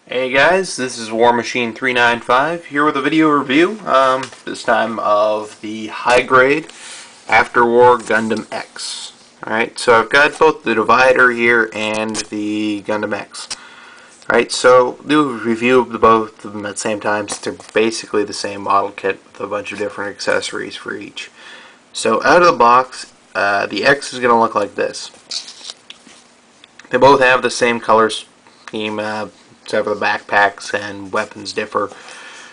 Hey guys, this is War Machine 395 here with a video review, this time of the high grade After War Gundam X. Alright, so I've got both the divider here and the Gundam X. Alright, so do a review of both of them at the same time since they're basically the same model kit with a bunch of different accessories for each. So out of the box, the X is going to look like this. They both have the same color scheme, except for the backpacks and weapons differ.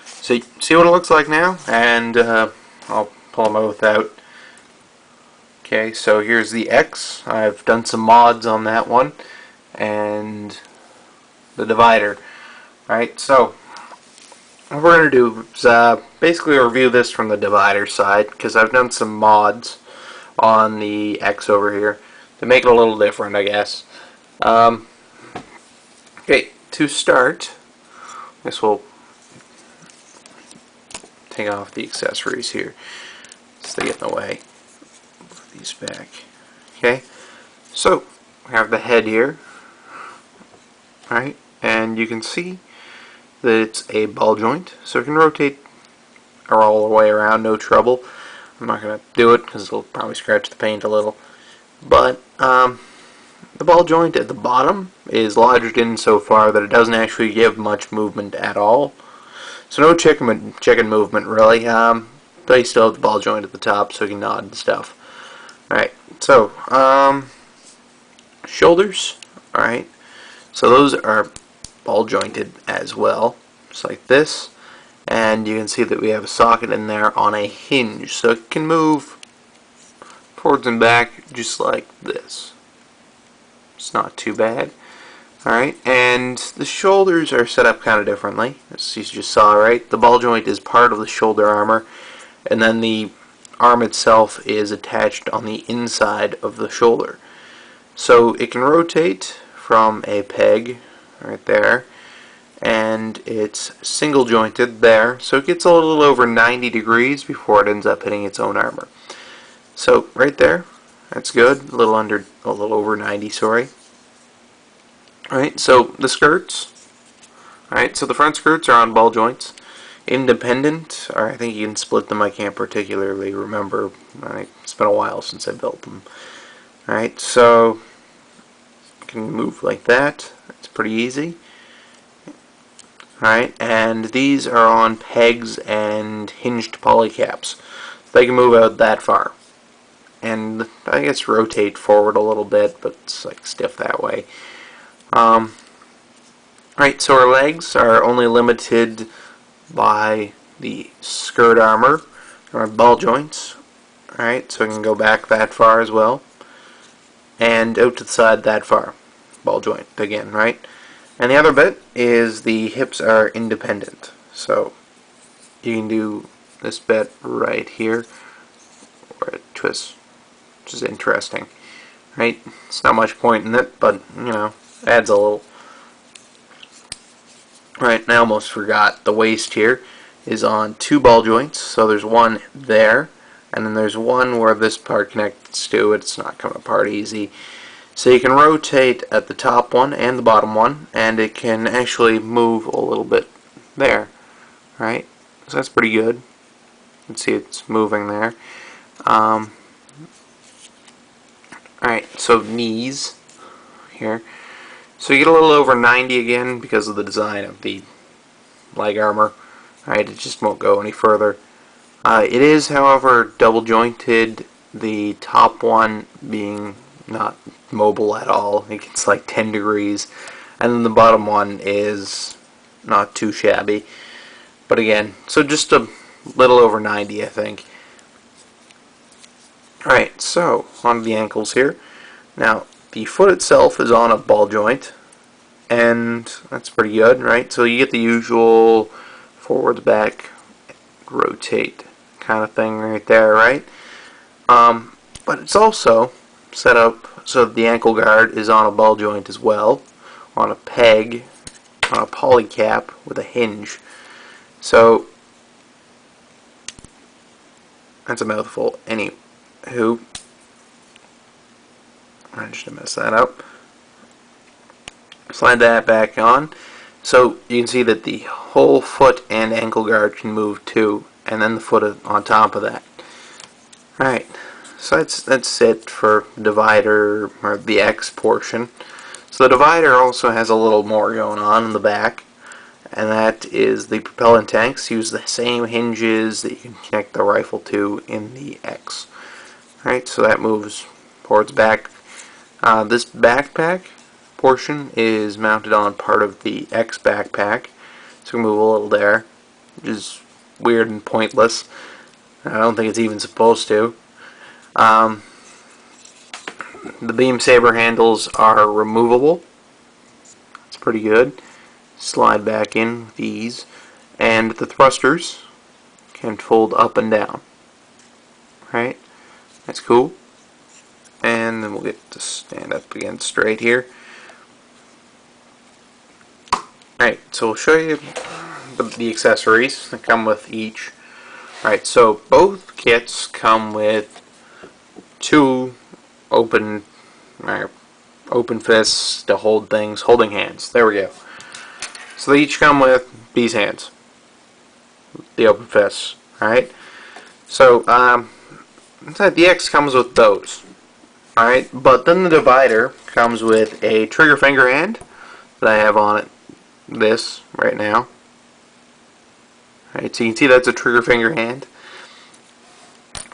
So see what it looks like now, and I'll pull them both out. Okay, so here's the X. I've done some mods on that one, and the divider. Alright, so what we're going to do is basically review this from the divider side, because I've done some mods on the X over here to make it a little different, I guess. Okay, to start, I guess we'll take off the accessories here so they get in the way. Move these back. Okay, so we have the head here, right? And you can see that it's a ball joint, so it can rotate all the way around, no trouble. I'm not going to do it because it'll probably scratch the paint a little, but the ball joint at the bottom is lodged in so far that it doesn't actually give much movement at all. So no chicken movement really. But you still have the ball joint at the top so you can nod and stuff. Alright, so shoulders. Alright, so those are ball jointed as well, just like this. And you can see that we have a socket in there on a hinge, so it can move forwards and back just like this. It's not too bad. Alright, and the shoulders are set up kind of differently, as you just saw, right? The ball joint is part of the shoulder armor, and then the arm itself is attached on the inside of the shoulder. So it can rotate from a peg right there, and it's single jointed there, so it gets a little over 90 degrees before it ends up hitting its own armor. So right there, that's good. A little over 90, sorry. Alright, so the skirts. Alright, so the front skirts are on ball joints. Independent, or I think you can split them, I can't particularly remember. It's been a while since I built them. Alright, so you can move like that. It's pretty easy. Alright, and these are on pegs and hinged polycaps. So they can move out that far. And I guess rotate forward a little bit, but it's like stiff that way. Right, so our legs are only limited by the skirt armor, or ball joints. Alright, so it can go back that far as well. And out to the side that far. Ball joint again, right? And the other bit is the hips are independent. So you can do this bit right here, where it twists, which is interesting, right? It's not much point in it, but you know, adds a little. Right, I almost forgot, the waist here is on two ball joints, so there's one there, and then there's one where this part connects to it. It's not coming apart easy. So you can rotate at the top one and the bottom one, and it can actually move a little bit there, right? So that's pretty good. You can see it's moving there. Alright, so knees here. So you get a little over 90 again because of the design of the leg armor. Alright, it just won't go any further. It is, however, double jointed, the top one being not mobile at all. It's like 10 degrees. And then the bottom one is not too shabby. But again, so just a little over 90, I think. Alright, so on to the ankles here. Now, the foot itself is on a ball joint, and that's pretty good, right? So you get the usual forwards, back, rotate kind of thing right there, right? But it's also set up so that the ankle guard is on a ball joint as well, on a peg, on a polycap with a hinge. So that's a mouthful. Anywho, I just messed that up. Slide that back on, So you can see that the whole foot and ankle guard can move too, and then the foot on top of that. Alright, so that's it for divider, or the X portion. So the divider also has a little more going on in the back, and that is the propellant tanks use the same hinges that you can connect the rifle to in the X. Alright, so that moves towards back. This backpack portion is mounted on part of the X backpack, so we move a little there, which is weird and pointless. I don't think it's even supposed to. The beam saber handles are removable. It's pretty good. Slide back in with ease, and the thrusters can fold up and down. Right? That's cool. And then we'll get to stand up again straight here. Alright, so we'll show you the accessories that come with each. Alright, so both kits come with two open fists to hold things, holding hands. There we go. So they each come with these hands, the open fists. Alright, so the X comes with those. Alright, but then the divider comes with a trigger finger hand that I have on it, this right now. Alright, so you can see that's a trigger finger hand,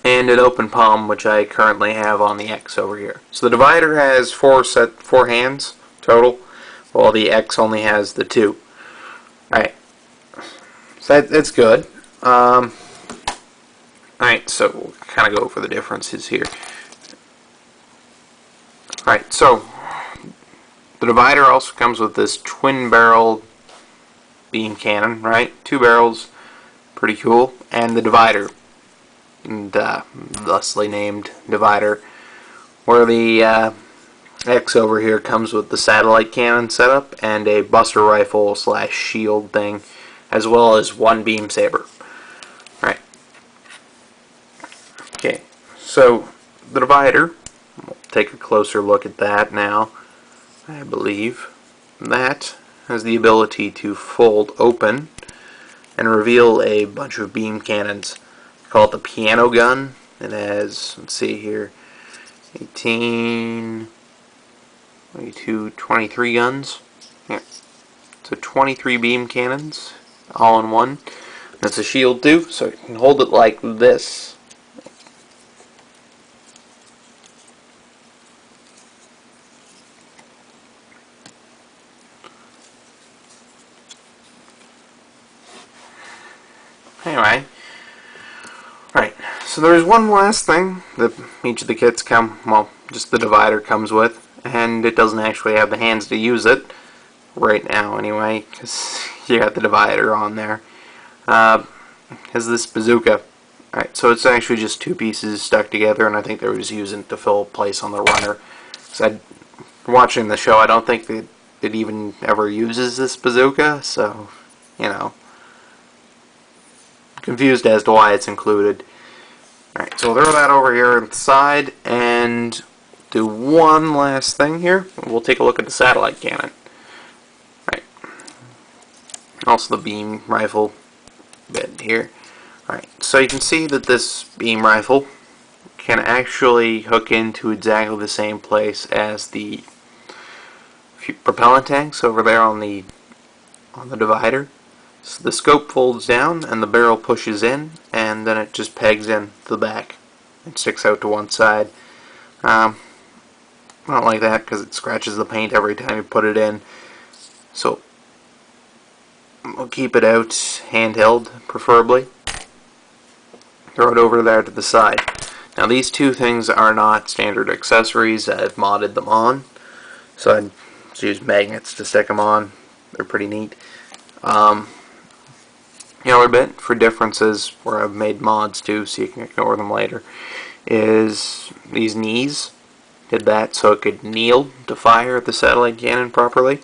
and an open palm, which I currently have on the X over here. So the divider has four hands total, while the X only has the two. Alright, so that's good. Alright, so we'll kind of go over the differences here. Alright, so the divider also comes with this twin barrel beam cannon, right? Two barrels, pretty cool. And the divider, and thusly named divider, where the X over here comes with the satellite cannon setup and a buster rifle / shield thing, as well as one beam saber. Right. Okay, so the divider, we'll take a closer look at that now. I believe that has the ability to fold open and reveal a bunch of beam cannons. I call it the piano gun. It has, let's see here, 18, 22, 23 guns. Yeah. So 23 beam cannons all in one. And it's a shield too, so you can hold it like this. Anyway, right, so there's one last thing that each of the kits come, well, just the divider comes with, and it doesn't actually have the hands to use it, right now anyway, because you got the divider on there. Has this bazooka. Alright, so it's actually just two pieces stuck together, and I think they were just using it to fill place on the runner. So watching the show, I don't think that it even ever uses this bazooka, so, you know, confused as to why it's included. Alright, so we'll throw that over here on the side and do one last thing here. We'll take a look at the satellite cannon. Right. Also the beam rifle bit here. Alright, so you can see that this beam rifle can actually hook into exactly the same place as the propellant tanks over there on the divider. So the scope folds down and the barrel pushes in, and then it just pegs in to the back and sticks out to one side. I don't like that because it scratches the paint every time you put it in. So we'll keep it out handheld, preferably. Throw it over there to the side. Now these two things are not standard accessories. I've modded them on. So I just use magnets to stick them on. They're pretty neat. The other bit for differences where I've made mods too, so you can ignore them later, is these knees. Did that so it could kneel to fire the satellite cannon properly.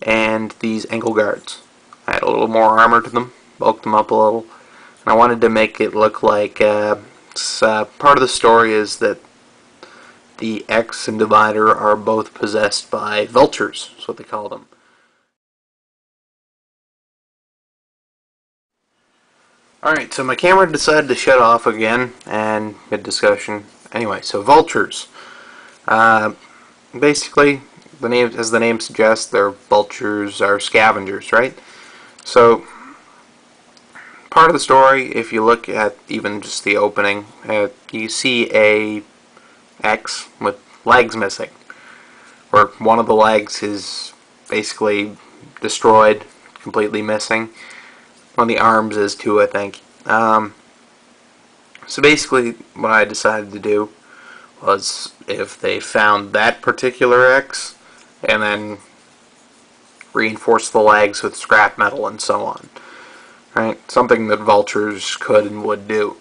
And these ankle guards. I had a little more armor to them, bulked them up a little. And I wanted to make it look like part of the story is that the X and divider are both possessed by vultures, that's what they call them. Alright, so my camera decided to shut off again, and mid-discussion. Anyway, so vultures. Basically, as the name suggests, they're vultures are scavengers, right? So, part of the story, if you look at even just the opening, you see a X with legs missing, where one of the legs is basically destroyed, completely missing. One of the arms is too, I think. So basically, what I decided to do was, if they found that particular X, and then reinforce the legs with scrap metal and so on. Right? Something that vultures could and would do.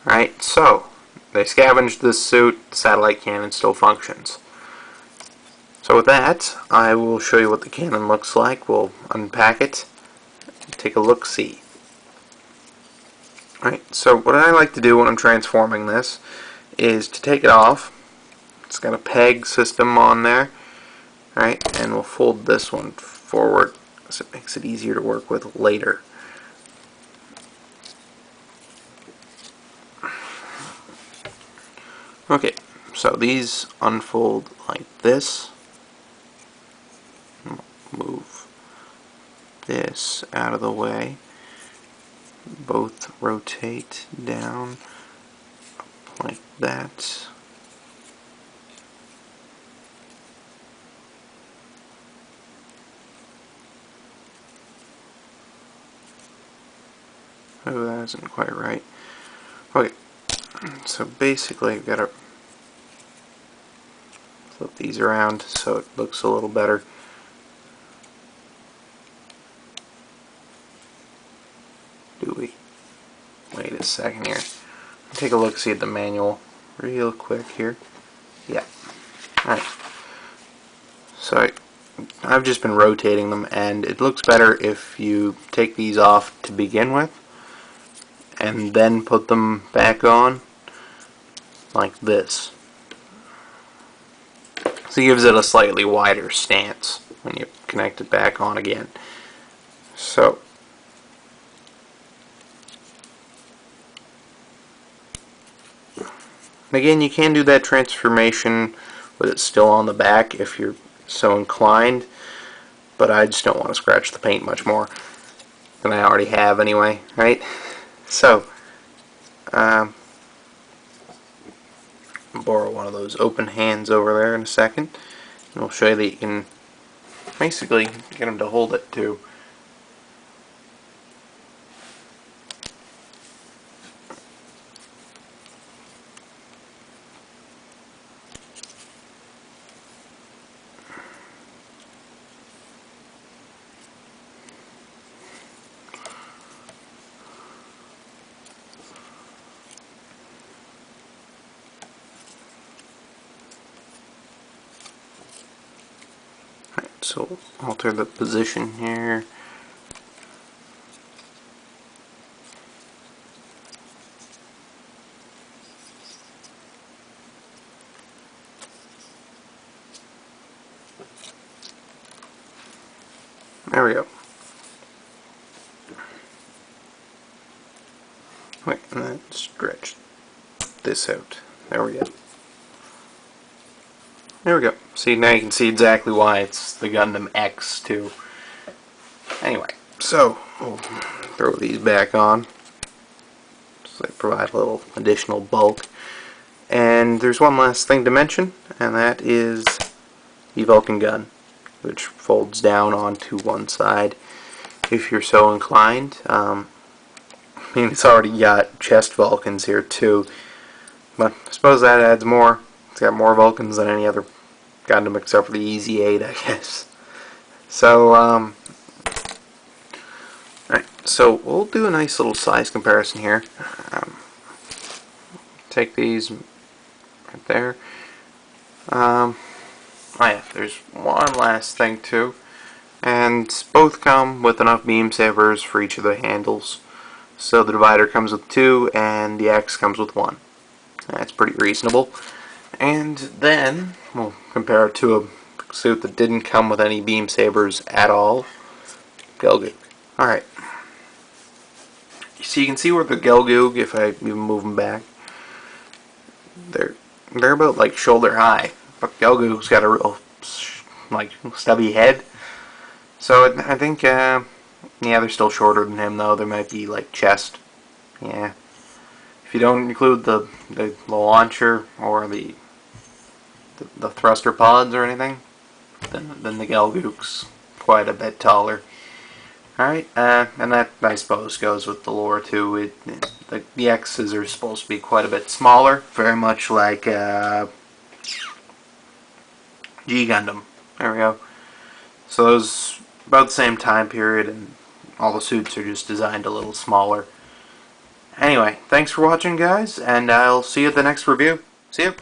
Right? So, they scavenged this suit, the satellite cannon still functions. So with that, I will show you what the cannon looks like. We'll unpack it, take a look-see. Right, so what I like to do when I'm transforming this is to take it off. It's got a peg system on there. Right, and we'll fold this one forward so it makes it easier to work with later. Okay, so these unfold like this. Move this out of the way. Both rotate down like that. Oh, that isn't quite right. Okay, so basically I've got to flip these around so it looks a little better. Do we? Wait a second here. Take a look, see at the manual real quick here. Yeah. Alright. So I've just been rotating them, and it looks better if you take these off to begin with and then put them back on like this. So it gives it a slightly wider stance when you connect it back on again. So again, you can do that transformation with it still on the back if you're so inclined, but I just don't want to scratch the paint much more than I already have anyway, right? So, borrow one of those open hands over there in a second, and we'll show you that you can basically get them to hold it too. So alter the position here. There we go. Wait, and then stretch this out. There we go. There we go. See, now you can see exactly why it's the Gundam X too. Anyway, so we'll throw these back on. So they provide a little additional bulk. And there's one last thing to mention, and that is the Vulcan gun, which folds down onto one side if you're so inclined. I mean, it's already got chest Vulcans here too, but I suppose that adds more. It's got more Vulcans than any other Gundam except for the EZ-8, I guess. So, alright, so we'll do a nice little size comparison here. Take these right there. Oh yeah, there's one last thing too. And both come with enough beam sabers for each of the handles. So the divider comes with 2 and the X comes with 1. That's pretty reasonable. And then we'll compare it to a suit that didn't come with any beam sabers at all. Alright. So you can see where the HGAW, if I even move them back, they're about like shoulder high, but the HGAW's got a real like stubby head. So I think yeah, they're still shorter than him though. There might be like chest. Yeah. If you don't include the launcher or the thruster pods or anything, then the HGAW's quite a bit taller. Alright, and that, I suppose, goes with the lore, too. The X's are supposed to be quite a bit smaller, very much like G Gundam. There we go. So those, about the same time period, and all the suits are just designed a little smaller. Anyway, thanks for watching, guys, and I'll see you at the next review. See you!